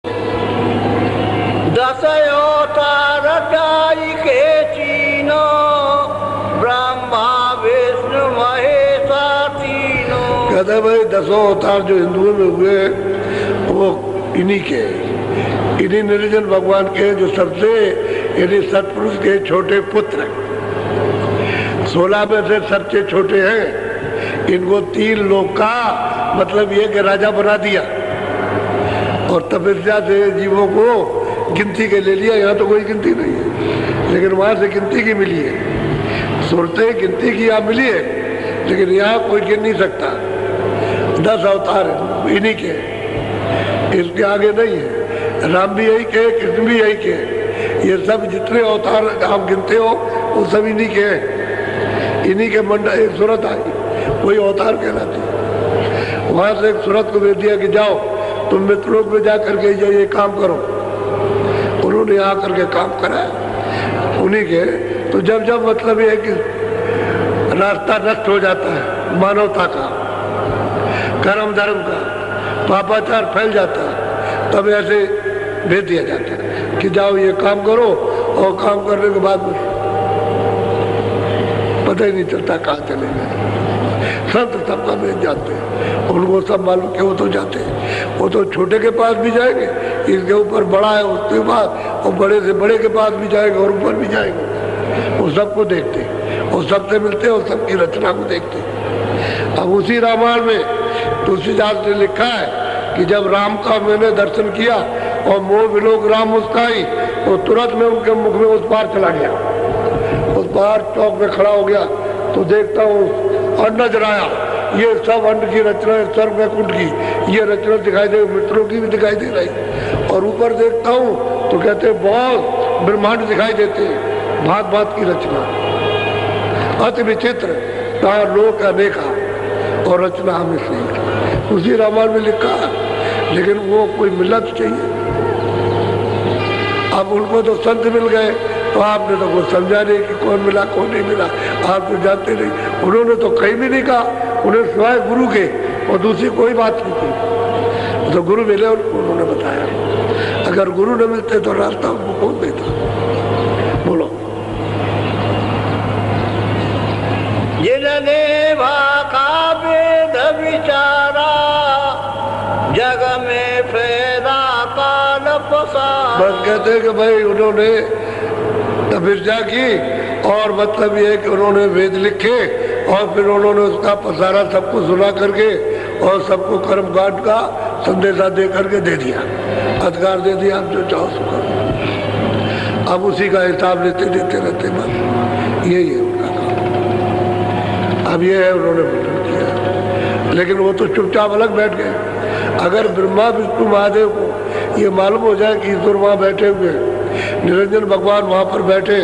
दस अवतार डाई के चीनो, ब्रह्मा विष्णु महेशा तीनों। कहते भाई 10 अवतार जो हिंदुओं में हुए वो इन्हीं के, इन्हीं निरंजन भगवान के जो सबसे यानी सतपुरुष के छोटे पुत्र 16 में से सबसे छोटे हैं। इनको 3 लोक का मतलब ये कि राजा बना दिया और तपस्या से जीवों को गिनती के ले लिया। यहाँ तो कोई गिनती नहीं है, लेकिन वहां से गिनती की मिली है। सूरतें गिनती की यहाँ मिली है, लेकिन यहाँ कोई गिन नहीं सकता। 10 अवतार इन्हीं के, इसके आगे नहीं है। राम भी यही के, कृष्ण भी यही के, ये सब जितने अवतार आप गिनते हो वो सब इन्हीं के हैं। इन्हीं के मंडल एक सूरत आई, वही अवतार कहलाती है। वहां से एक सूरत को भेज दिया कि जाओ तुम मित्रों में जा करके ये काम करो। उन्होंने यहाँ करके काम कराया उन्हीं के। तो जब जब मतलब ये है कि रास्ता नष्ट हो जाता है मानवता का, कर्म धर्म का, पापाचार फैल जाता है, तब ऐसे भेज दिया जाता है कि जाओ ये काम करो, और काम करने के बाद पता ही नहीं चलता कहाँ चले गए। संत सबका भेज जाते हैं, उनको सब मालूम कि वो तो जाते हैं। वो तो छोटे के पास भी जाएंगे, इसके ऊपर बड़ा है उसके पास, और बड़े से बड़े के पास भी जाएंगे और ऊपर भी जाएंगे। वो सबको देखते हैं, वो सबसे मिलते हैं और सबकी रचना को देखते हैं। अब उसी रामायण में तुलसीदास ने लिखा है कि जब राम का मैंने दर्शन किया और मोह विलोक राम मुस्काई, तो तुरंत में उनके मुख में उस पार चला गया। उस पार चौक में खड़ा हो गया तो देखता हूँ अन्न नजर आया, ये सब अन्न की रचना है, सर्व वैकुंठ की ये रचना दिखाई दे, मित्रों की भी दिखाई दे रही। और ऊपर देखता हूँ तो कहते बहुत ब्रह्मांड दिखाई देते हैं, भांत भांत की रचना, अति विचित्र, कहा लोक अनेका और रचना हमें सही। उसी रामायण में लिखा, लेकिन वो कोई मिलत चाहिए। अब उनको तो संत मिल गए, तो आपने तो कुछ समझा नहीं कि कौन मिला कौन नहीं मिला, आप तो जानते नहीं। उन्होंने तो कहीं भी नहीं कहा, उन्हें सिवाय गुरु के और दूसरी कोई बात नहीं की। तो गुरु मिले उन्होंने बताया। अगर गुरु न मिलते तो रास्ता उनको कौन देता? बोलो। जिन्होंने भाका वेद विचारा, जग में फैला काल पसारा। बस कहते हैं कि भाई उन्होंने तपस्या की, और मतलब ये है कि उन्होंने वेद लिखे और फिर उन्होंने उसका पसारा सबको सुना करके और सबको कर्म कांड का संदेशा दे करके दे दिया, अधिकार दे दिया, आप जो चाहो सो करो। अब उसी का हिसाब लेते देते रहते, बस यही है उनका काम। अब ये है उन्होंने मुंडन किया, लेकिन वो तो चुपचाप अलग बैठ गए। अगर ब्रह्मा विष्णु महादेव को ये मालूम हो जाए कि ईश्वर वहाँ बैठे हुए, निरंजन भगवान वहाँ पर बैठे,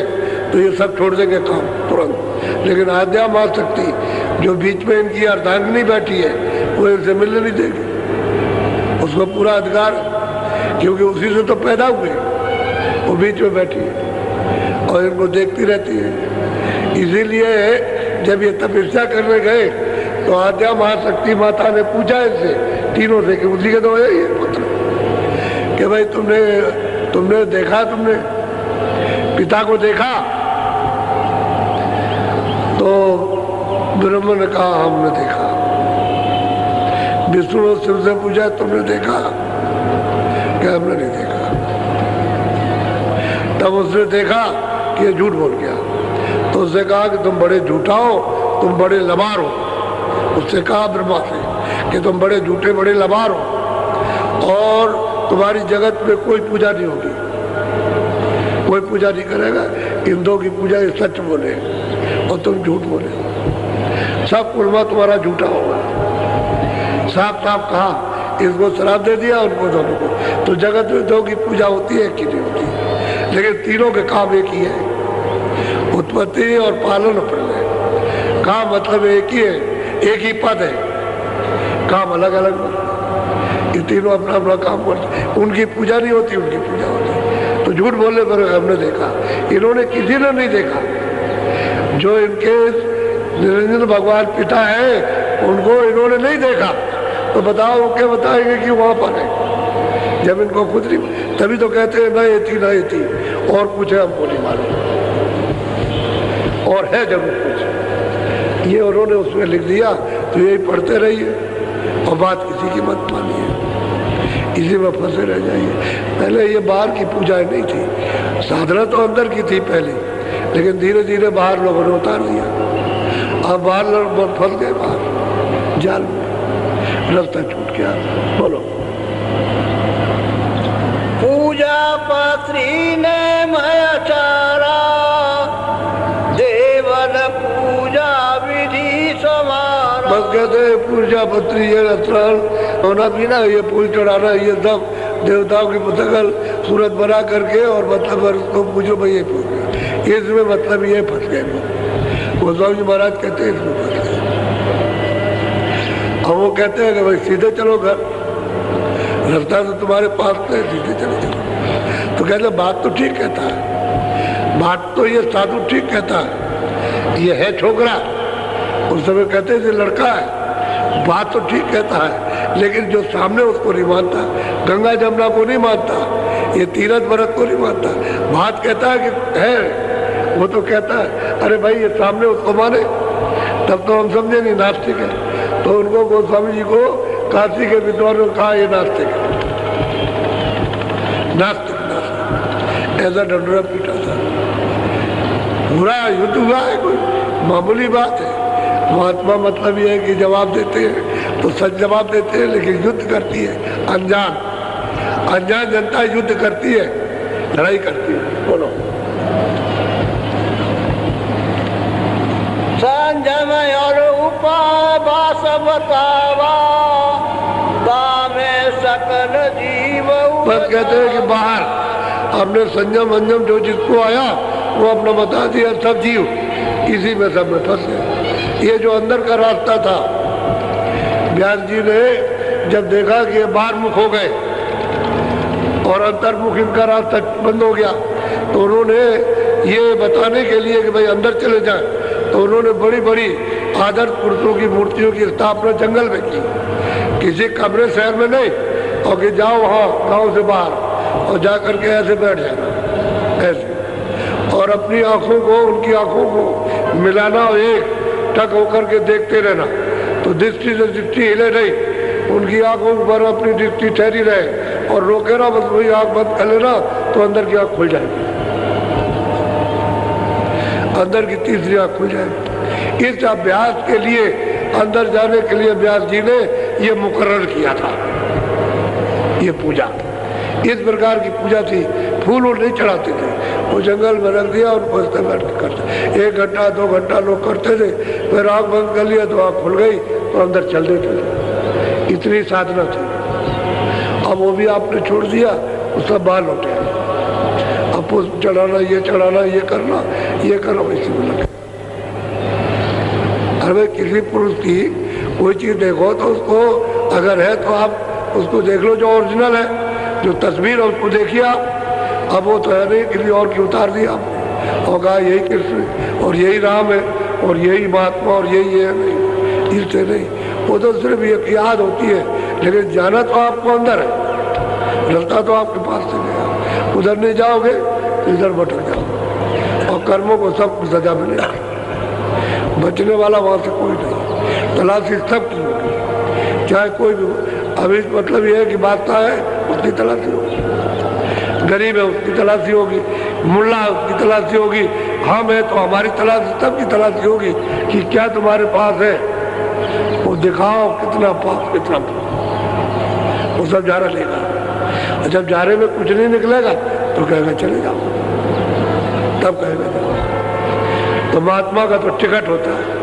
तो ये सब छोड़ देंगे काम तुरंत। लेकिन आद्या माँ शक्ति जो बीच में इनकी अर्धांगिनी बैठी है, वो इनसे मिलने नहीं देगी। उसको पूरा अधिकार, क्योंकि उसी से तो पैदा हुए, वो बीच में बैठी है और इनको देखती रहती है। इसीलिए जब ये तपस्या करने गए तो आद्या महाशक्ति माता ने पूछा इनसे तीनों से कि उसी के तो है ये पुत्र, कि भाई तुमने देखा, तुमने पिता को देखा? तो ब्रह्मा ने कहा हमने देखा। विष्णु ने शिव से पूछा तुमने देखा? क्या हमने नहीं देखा। तब उसने देखा कि ये झूठ बोल गया, तो उसने कहा कि तुम बड़े झूठा हो, तुम बड़े लबार हो। उससे कहा ब्रह्मा से कि तुम बड़े झूठे बड़े लबार हो, और तुम्हारी जगत में कोई पूजा नहीं होगी, कोई पूजा नहीं करेगा। इंद्रों की पूजा ये सच बोले और तुम झूठ बोले, सब कुर्मा तुम्हारा झूठा होगा। साफ साफ कहा, इसको श्राप दे दिया उनको दोनों को। तो जगत में दो की पूजा होती है कि नहीं होती, लेकिन तीनों के काम एक ही है, उत्पत्ति और पालन प्रलय। काम मतलब एक ही है, एक ही पद है, काम अलग अलग। ये तीनों अपना अपना काम करते, उनकी पूजा नहीं होती, उनकी पूजा होती। तो झूठ बोलने पर हमने देखा, इन्होंने किसी ने नहीं देखा। जो इनके निरंजन भगवान पिता है उनको इन्होंने नहीं देखा, तो बताओ वो क्या बताएंगे कि वहां पर है? जब इनको खुद नहीं, तभी तो कहते हैं ना ये थी और कुछ है हमको नहीं मालूम, और है जरूर कुछ। ये उन्होंने उसमें लिख दिया, तो यही पढ़ते रहिए और बात किसी की मत मानिए, इसी में फंसे रह जाइए। पहले ये बाहर की पूजा नहीं थी, साधना तो अंदर की थी पहले, लेकिन धीरे धीरे बाहर लोगों ने उतार दिया। अब बाहर लोग फंस गए, बाहर जाल में, रास्ता छूट गया। बोलो। पूजा पत्री ने मयाचारा, देवन पूजा विधि समारा। बस कहते हैं पूजा पत्री ये रत्न होना पीना, ये फूल चढ़ाना, ये सब देवताओं की पुस्तकल सूरत बना करके और मतलब उसको पूजो भाई, ये पूजा, इसमें मतलब ये फंस गए। गोस्वामी जी महाराज कहते हैं इसमें फंस गए। अब वो कहते हैं कि भाई सीधे चलो घर, रास्ता तो तुम्हारे पास है, सीधे चले चलो। तो कहते बात तो ठीक कहता है, बात तो ये साधु ठीक कहता है, ये है छोकरा, उस समय कहते हैं लड़का है, बात तो ठीक कहता है, लेकिन जो सामने उसको नहीं मानता, गंगा जमुना को नहीं मानता, ये तीरथ व्रत को नहीं मानता। बात कहता है कि है, वो तो कहता है अरे भाई ये सामने उसको माने, तब तो हम समझे नहीं नास्तिक है। तो उनको गोस्वामी जी को काशी के विद्वानों ने कहा ये नास्तिक है, नास्तिक नास्तिक, ऐसा डंडोरा पीटा था। बुरा युद्ध हुआ है, कोई मामूली बात है। महात्मा मतलब ये है कि जवाब देते हैं तो सच जवाब देते हैं, लेकिन युद्ध करती है अनजान जनता युद्ध करती है, लड़ाई करती है। बोलो। संजम और उपवास बतावा, दामे सकल जीव। बस कहते हैं कि बाहर हमने संयम अंजम जो जिसको आया वो अपना बता दिया, सब जीव इसी में सब में फंस गए। ये जो अंदर का रास्ता था, व्यास जी ने जब देखा कि ये बाहर मुख हो गए और अंतर्मुख इनका रास्ता बंद हो गया, तो उन्होंने ये बताने के लिए कि भाई अंदर चले जाएं, तो उन्होंने बड़ी बड़ी आदर्श पुरुषों की मूर्तियों की स्थापना जंगल में की, किसी कमरे शहर में नहीं, और कि जाओ वहाँ गांव से बाहर और जा करके ऐसे बैठ जाना, ऐसे, और अपनी आंखों को उनकी आंखों को मिलाना और एक टक होकर के देखते रहना, तो दृष्टि से दृष्टि हिले नहीं, उनकी आंखों पर अपनी दृष्टि ठहरी रहे, और रोके ना, बस वही आंख बंद कर लेना तो अंदर की आंख खुल जाएगी, अंदर की तीसरी आंख खुल जाएगी। इस अभ्यास के लिए, अंदर जाने के लिए व्यास जी ने ये मुकर्रर किया था, ये पूजा इस प्रकार की पूजा थी। फूल और नहीं चढ़ाते थे, वो जंगल में रख दिया और खोजते बैठ के करते, 1 घंटा 2 घंटा लोग करते थे, फिर आँख बंद कर लिया तो आँख खुल गई तो अंदर चल देते थे, इतनी साधना थी। अब वो भी आपने छोड़ दिया, वो सब बाहर लौटे, अब पुष्प चढ़ाना, ये करना, ये करना, वैसे में लगे। अरे किसी पुरुष की कोई चीज़ देखो तो उसको अगर है तो आप उसको देख लो, जो ओरिजिनल है, जो तस्वीर है उसको देखिए आप। अब वो तो है नहीं, किसी और की उतार दिया आपने और कहा यही कृष्ण और यही राम है और यही महात्मा और यही है, नहीं, इससे नहीं, वो तो सिर्फ एक याद होती है, लेकिन जाना तो आपको अंदर है, रास्ता तो आपके पास से गया, उधर नहीं जाओगे तो इधर भटक जाओ और कर्मों को सब सजा मिलेगी, बचने वाला वहाँ से कोई नहीं, तलाशी सब की होगी, चाहे कोई भी। अभी मतलब ये है कि बादशाह है उसकी तलाशी होगी, गरीब है उसकी तलाशी होगी, मुल्ला है उसकी तलाशी होगी, हम है तो हमारी तलाशी, सबकी तलाशी होगी कि क्या तुम्हारे पास है, वो दिखाओ कितना पाप कितना पाप, वो सब जारा लेगा। और जब जारे में कुछ नहीं निकलेगा तो कहेगा चले जाओ, तब कहेगा जाओ। तो महात्मा का तो टिकट होता है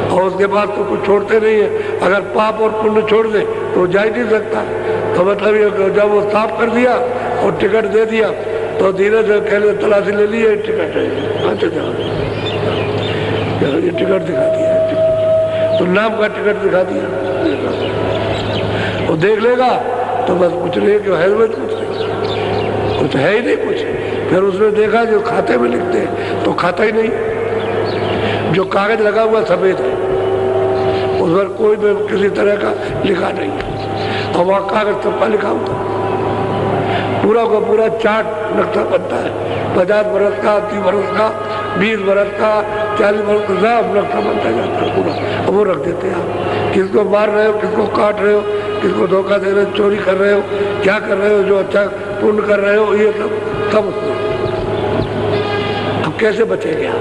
और उसके बाद तो कुछ छोड़ते नहीं है। अगर पाप और पुण्य छोड़ दे तो जा ही नहीं सकता। तो मतलब ये जब वो साफ कर दिया और टिकट दे दिया तो धीरे से कहने तलाशी ले ली, ये टिकट है, अच्छा जाओ, ये टिकट दिखा दिया, तो नाम का टिकट दिखा दिया, वो देख लेगा तो बस कुछ नहीं, कि है में कुछ है ही नहीं कुछ। फिर उसने देखा जो खाते में लिखते हैं तो खाता ही नहीं, जो कागज लगा हुआ सफेद है, उस पर कोई भी किसी तरह का लिखा नहीं है, और वहाँ कागज सबका लिखा हुआ, पूरा का पूरा चार्ट नक्शा बनता है। 50 बरस का, 30 बरस का, 20 बरस का, 40 बरस का, सब नक्शा बनता जाता है पूरा। वो रख देते हैं आप, किसको मार रहे हो, किसको काट रहे हो, किसको धोखा दे रहे हो, चोरी कर रहे हो, क्या कर रहे हो, जो अच्छा पुण्य कर रहे हो, ये सब उसमें। अब कैसे बचेंगे आप?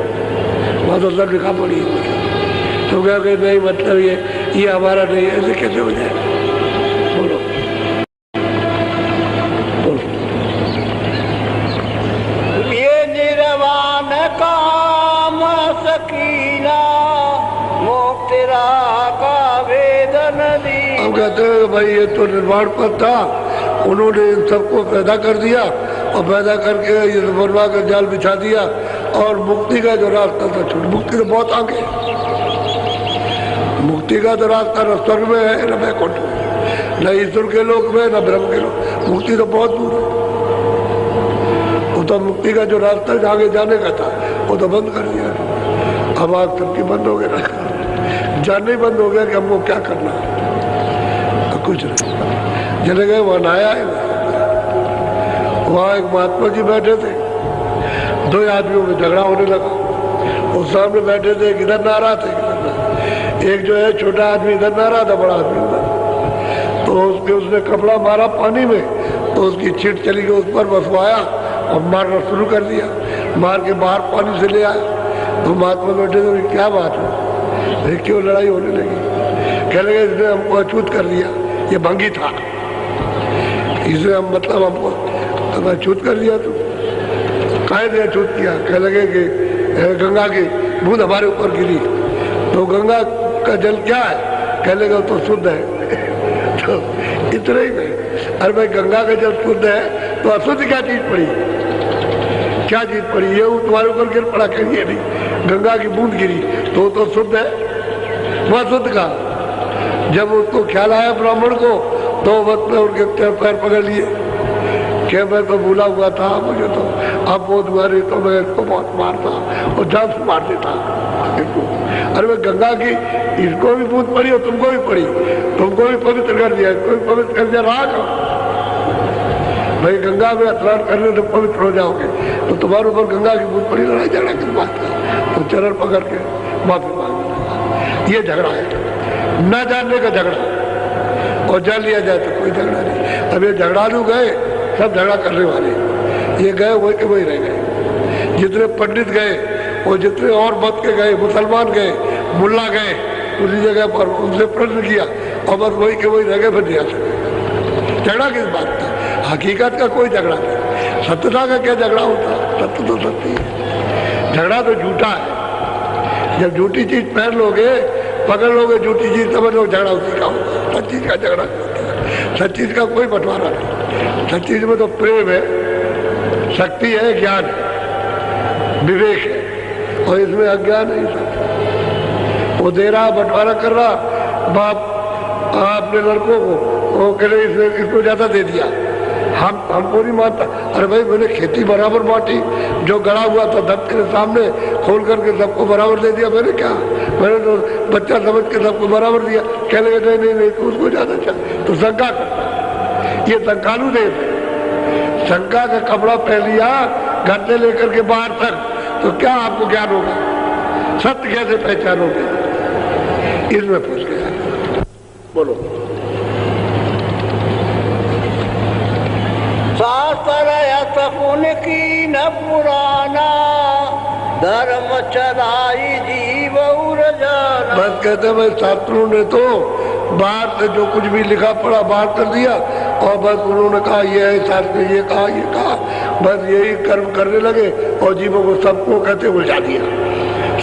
बहुत अल्लाह लिखा पड़ी तो क्या कि नहीं, मतलब ये हमारा नहीं है, ऐसे कैसे हो जाएगा? बोलो बोलो। ये निर्वाण काम सकीना मोक्तिरा का वेदन दी। हम कहते हैं भाई ये तो निर्माण पद था, उन्होंने इन सबको पैदा कर दिया और पैदा करके ये बनवा कर जाल बिछा दिया और मुक्ति का जो रास्ता था छूट। मुक्ति तो बहुत आगे, मुक्ति का तो रास्ता न स्वर्ग में है न वैकुंठ में, न ईश्वर के लोक में न ब्रह्म के लोक। मुक्ति तो बहुत दूर है। वो तो मुक्ति का जो रास्ता आगे जाने का था वो तो बंद कर दिया। अब आग सबकी बंद हो गया, जानना ही बंद हो गया कि हमको क्या करना है। कुछ नहीं, चले गए वहां नहाया है। वहां एक महात्मा जी बैठे थे, दो आदमियों में झगड़ा होने लगा। वो सामने बैठे थे, इधर नहा रहा था, एक जो है छोटा आदमी इधर नहा रहा था, बड़ा आदमी उधर। तो उसने कपड़ा मारा पानी में, तो उसकी छिट चली गई, उस पर बसवाया और मारना शुरू कर दिया। मार के बाहर पानी से ले आया। तो महात्मा बैठे थे, क्या बात है, क्यों लड़ाई होने लगी? कह लगे इसने हमको अछूत कर दिया, ये भंगी था, इसे हम मतलब हमको अब अछूत कर दिया। तो काहे ने अछूत किया? कह लगे कि गंगा की बूंद हमारे ऊपर गिरी। तो गंगा का जल क्या है? कह लगे तो शुद्ध है। तो इतना ही नहीं, अरे भाई गंगा का जल शुद्ध है तो अशुद्ध क्या चीज पड़ी? क्या चीज पड़ी? ये तुम्हारे ऊपर गिर पड़ा, कहिए नहीं, गंगा की बूंद गिरी तो शुद्ध है, वह शुद्ध का। जब उसको ख्याल आया ब्राह्मण को, तो वक्त में उनके पैर पकड़ लिए कि मैं तो भूला हुआ था, मुझे तो अब वो तुम्हारी तो मैं इसको बहुत मारता और जान से मार देता। अरे मैं गंगा की इसको भी बूंद पड़ी और तुमको भी पड़ी, तुमको भी पवित्र कर दिया, इसको भी पवित्र कर दिया। राग भाई गंगा में स्नान करने से पवित्र हो जाओगे, तो तुम्हारे ऊपर गंगा की बूंद पड़ी, लड़ाई झगड़ा किस बात का? तो चरण पकड़ के माफी मांग। ये झगड़ा है, न जानने का झगड़ा, और जान लिया जाए तो कोई झगड़ा नहीं। अब ये झगड़ालू गए, सब झगड़ा करने वाले, ये गए वही के वही रह गए। जितने पंडित गए और जितने और मत के गए, मुसलमान गए, मुल्ला गए, उसी जगह पर उनसे प्रश्न किया और बस वही के वही रह गए, फिर दिया झगड़ा किस बात का? हकीकत का कोई झगड़ा नहीं, सत्यता का क्या झगड़ा होता? सत्य तो सत्य है, झगड़ा तो झूठा है। जब झूठी चीज पहन लोगे, पकड़ लोगे झूठी चीज, समझ लो झगड़ा उसी का होगा। सच्ची चीज का झगड़ा होता है, सच्ची चीज का कोई बंटवारा नहीं। सच्ची चीज में तो प्रेम है, शक्ति है, ज्ञान है, विवेक है, और इसमें अज्ञान है। सब वो दे रहा, बंटवारा कर रहा, बाप अपने लड़कों को वो कह रहे इसको ज्यादा दे दिया, हमको नहीं मानता। अरे भाई मैंने खेती बराबर बांटी, जो गड़ा हुआ था दफ्तर के सामने खोल करके सबको बराबर दे दिया। मैंने क्या, मैंने तो बच्चा समझ के सबको बराबर दिया। कह लगे नहीं नहीं नहीं, तो उसको ज्यादा चाहिए, तो शंका करता। ये शंकालु देश है, शंका का कपड़ा पहन लिया घर से लेकर के बाहर तक, तो क्या आपको ज्ञान होगा? सत्य कैसे पहचानोगे? इसमें फंस गया। बोलो। शास्त्र की न पुराना धर्म चलाई जीव जाना। बस कहते भाई शास्त्रों ने तो बाहर से जो कुछ भी लिखा पड़ा बाहर कर दिया, और बस उन्होंने कहा ये है, शास्त्र ये कहा, बस यही कर्म करने लगे और जीवों को सबको कहते उलझा दिया।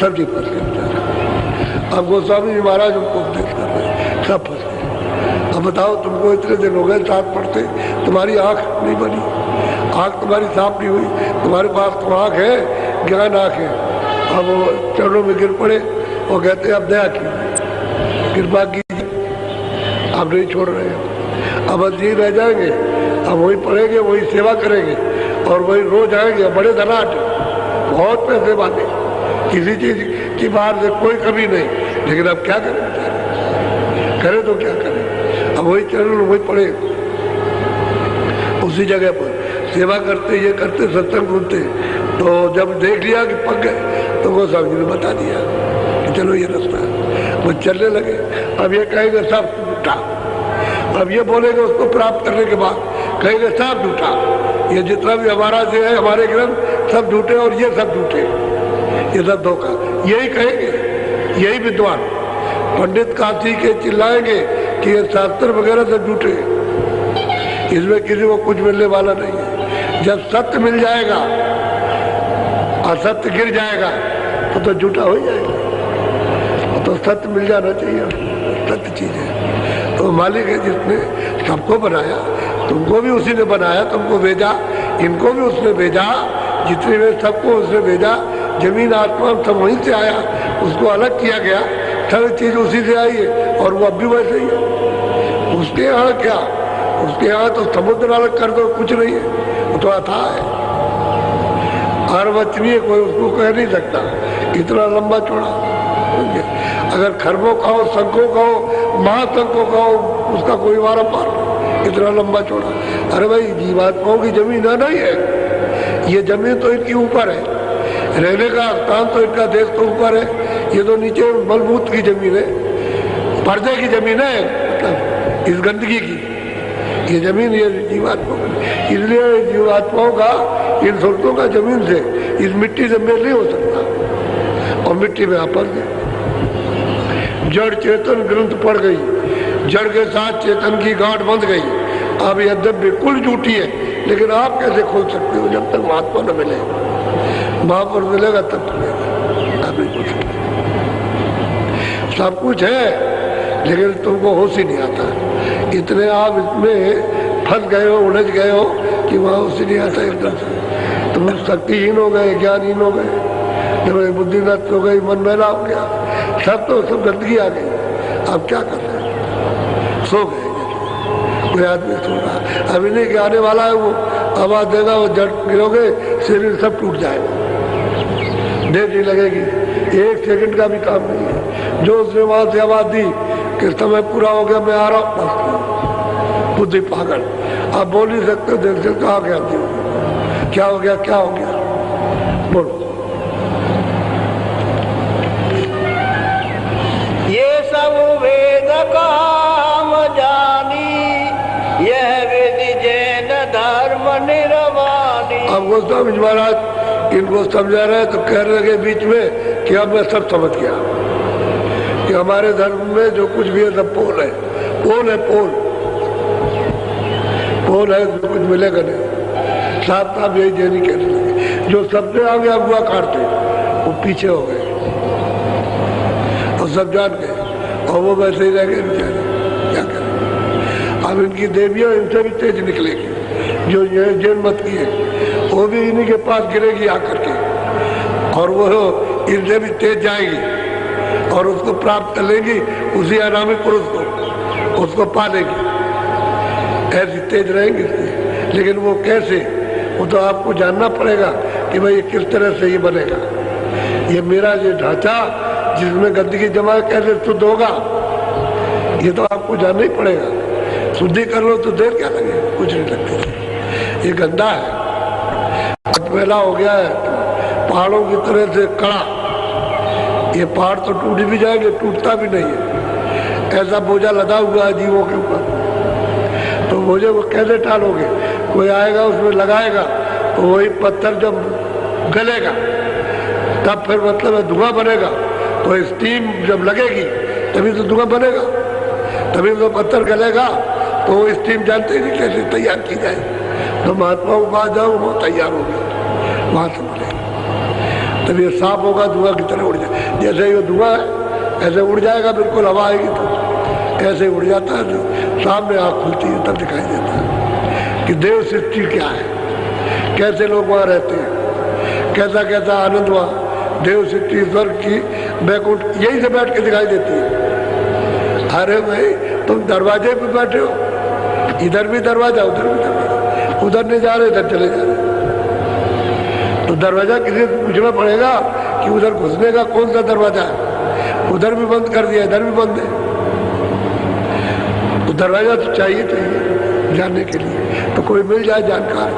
सब जी फंस गए। अब गोस्वामी जी महाराज उनको उपदेश कर रहे, सब फंस गए। अब बताओ, तुमको इतने दिन हो गए साथ पढ़ते, तुम्हारी आंख नहीं बनी, आंख तुम्हारी साफ नहीं हुई, तुम्हारे पास तो आंख है, ज्ञान आंख है। अब वो चरणों में गिर पड़े और कहते अब दया की, कृपा कीजिए, अब नहीं छोड़ रहे हो, अब जी रह जाएंगे, अब वही पढ़ेंगे, वही सेवा करेंगे और वही रोज आएंगे। बड़े धनाट, बहुत पैसे बांधे, किसी चीज की बाहर से कोई कमी नहीं, लेकिन अब क्या करें बेचारे, करें तो क्या करें? अब वही चरण वही पड़े उसी जगह पर। सेवा करते, ये करते, सत्संग सुनते, तो जब देख लिया कि पक गए तो गोस्वामी जी ने बता दिया कि चलो ये रास्ता है। वो चलने लगे। अब ये कहेंगे सब झूठा, अब ये बोलेंगे उसको प्राप्त करने के बाद कहेंगे सब झूठा, ये जितना भी हमारा जो है, हमारे ग्रंथ सब झूठे और ये सब झूठे, ये सब धोखा, यही कहेंगे। यही विद्वान पंडित काशी के चिल्लाएंगे कि ये शास्त्र वगैरह सब झूठे, इसमें किसी को कुछ मिलने वाला नहीं है। जब सत्य मिल जाएगा, असत्य गिर जाएगा तो झूठा हो जाएगा। तो सत्य मिल जाना चाहिए, सत्य चीज है। तो मालिक है जिसने सबको बनाया, तुमको भी उसी ने बनाया, तुमको भेजा, इनको भी उसने भेजा, जितने में सबको उसने भेजा। जमीन आसमान सब वहीं से आया, उसको अलग किया गया, सारी चीज उसी से आई है और वो अब भी वैसे ही है। उसके यहाँ क्या, उसके यहाँ तो समुद्र अलग कर दो, कुछ नहीं है, वो तो अथाह है, अर्वचनीय, कोई उसको कह नहीं सकता, इतना लंबा चौड़ा। अगर खरबों का हो, शंखों का हो, महाशंखों का हो, उसका कोई वारा पार, इतना लंबा चौड़ा। अरे भाई जीवात्माओं की जमीन है नहीं है, ये जमीन तो इनकी ऊपर है, रहने का स्थान तो इनका देश तो ऊपर है, ये तो नीचे मलबूत की जमीन है, पर्दे की जमीन है, मतलब इस गंदगी की ये जमीन, ये जीवात्मा। इसलिए जीवात्माओं का, इन सुरतों का जमीन से, इस मिट्टी से मेल नहीं हो सकता। और मिट्टी में आपस है, जड़ चेतन ग्रंथ पड़ गई, जड़ के साथ चेतन की गांठ बंध गई। अब यद्यप बिल्कुल झूठी है, लेकिन आप कैसे खोल सकते हो जब तक महात्मा न मिले? महापुरुष मिलेगा तब मिलेगा, आप नहीं खोल सकते। सब कुछ है लेकिन तुमको होश ही नहीं आता, इतने आप इसमें फंस गए हो, उलझ गए हो कि वहाँ होश ही नहीं आता एकदम से। तुम शक्तिहीन हो गए, ज्ञानहीन हो गए, जब बुद्धि नष्ट हो गई, मन मैला हो गया, सब गंदगी आ गई। अब क्या कर रहे हैं? सो गए, कोई आदमी सो रहा, अभी नहीं कि आने वाला है, वो आवाज देगा, वो जड़ गिरोगे, शरीर सब टूट जाएगा, देर नहीं लगेगी, 1 सेकंड का भी काम नहीं है। जो उसने वहां से आवाज दी कि समय पूरा हो गया, मैं आ रहा हूँ, बुद्धि पागल, आप बोल नहीं सकते, देर से कहा गया, क्या हो गया, क्या हो गया, बोलो। ये सब वेद काम जानी, यह विधि जैन धर्म निर्वाणी। अब गोस्वामी महाराज इनको समझा रहे तो कह रहे के बीच में कि अब मैं सब समझ गया कि हमारे धर्म में जो कुछ भी है सब पोल है, पोल है, पोल पोल है, जो कुछ मिलेगा नहीं। साथ साथ यही देनी कहने लगे, जो सबसे आगे अगुआ काटते वो पीछे हो गए और सब जान गए, और वो वैसे ही रह गए बेचारे, क्या करें। अब इनकी देवियां इनसे भी तेज निकलेगी, जो ये जैन मत की है वो भी इन्हीं के पास गिरेगी आकर के, और वो इनसे भी तेज जाएगी और उसको प्राप्त कर लेगी, उसी अनामी पुरुष को, उसको पालेगी, ऐसी तेज रहेंगी। लेकिन वो कैसे, वो तो आपको जानना पड़ेगा कि भाई ये किस तरह से ये बनेगा, ये मेरा ये ढांचा जिसमें गंदगी जमा है कैसे शुद्ध होगा, ये तो आपको जानना ही पड़ेगा। शुद्धि कर लो तो देर क्या लगे, कुछ नहीं लगती। ये गंदा है, पहला हो गया है पहाड़ों की तरह से कड़ा, ये पहाड़ तो टूट भी जाएंगे, टूटता भी नहीं है, ऐसा बोझा लदा हुआ है जीवों के ऊपर। तो बोझे को कैसे टालोगे? कोई आएगा उसमें लगाएगा तो वही पत्थर जब गलेगा तब फिर मतलब है धुआं बनेगा, तो स्टीम जब लगेगी तभी तो धुआं बनेगा, तभी तो पत्थर गलेगा। तो वो स्टीम जानते ही नहीं कैसे तैयार की जाए, तो महात्माओं के पास जाओ, वो तैयार होगी, वहां से बनेगा, तब ये साफ होगा, धुआं की तरह उड़ जाए। जैसे ये धुआं है ऐसे उड़ जाएगा, बिल्कुल हवा आएगी तो ऐसे उड़ जाता है, तो सामने आँख खुलती है तब दिखाई देता है कि देव सृष्टि क्या है, कैसे लोग वहाँ रहते हैं, कैसा कैसा आनंद वहाँ देव सृष्टि स्वर्ग की बैकुंठ यही से बैठ के दिखाई देती है। अरे भाई तुम दरवाजे पे बैठे हो, इधर भी दरवाजा उधर भी दरवाजा, उधर नहीं जा रहे इधर चले जा रहे, तो दरवाजा किसी से पूछना पड़ेगा कि उधर घुसने का कौन सा दरवाजा है, उधर भी बंद कर दिया, इधर भी बंद है, तो दरवाजा तो चाहिए जानने के लिए, तो कोई मिल जाए जानकार।